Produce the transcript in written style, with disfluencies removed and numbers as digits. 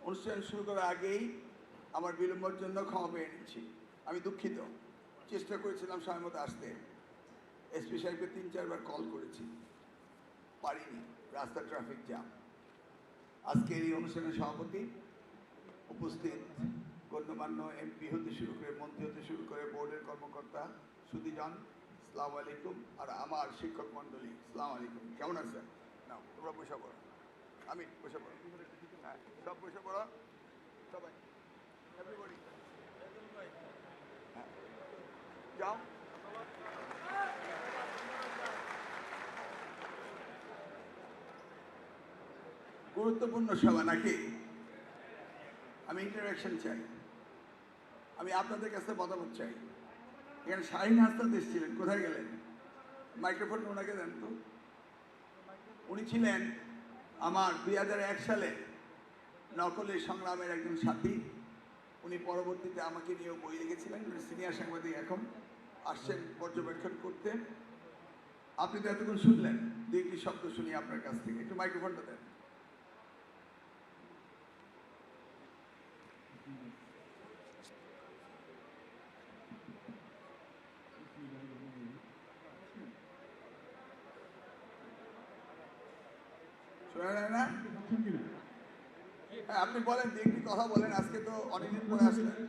অনুষ্ঠান শুরু করার আগেই আমার বিলম্বের জন্য ক্ষমা পেয়ে নিচ্ছি। আমি দুঃখিত। চেষ্টা করেছিলাম সময় মতো আসতে। এসপি সাহেবকে 3-4 বার কল করেছি, পারিনি, রাস্তা ট্রাফিক জ্যাম। আজকের এই অনুষ্ঠানের সভাপতি, উপস্থিত গণ্যমান্য এমপি হতে শুরু করে, মন্ত্রী হতে শুরু করে, বোর্ডের কর্মকর্তা, সুধীজন, আসসালামু আলাইকুম। আর আমার শিক্ষক মণ্ডলী, আসসালামু আলাইকুম। কেমন আছেন? না, তোমরা বসে পড়ো। আমি বসে পড়ো। হ্যাঁ, সব বসে পড়ো, সবাই, এভরিবডি। হ্যাঁ, যাও। গুরুত্বপূর্ণ সভা নাকি? আমি ইন্টারাকশন চাই, আমি আপনাদের কাছে মতামত চাই। এখানে শাহীন হাসনাত এসেছিলেন, কোথায় গেলেন? মাইক্রোফোন ওনাকে দেন তো। উনি ছিলেন আমার 2001 সালে নকলের সংগ্রামের একজন সাথী। উনি পরবর্তীতে আমাকে নিয়েও বই লিখেছিলেন। উনি সিনিয়র সাংবাদিক, এখন আসছেন পর্যবেক্ষণ করতে। আপনি তো এতক্ষণ শুনলেন, দুইটি শব্দ শুনি আপনার কাছ থেকে, একটু মাইক্রোফোনটা দেন। শোনা যায় না? হ্যাঁ, আপনি বলেন, দুই একটি কথা বলেন। আজকে তো অনেকদিন পরে আসলেন।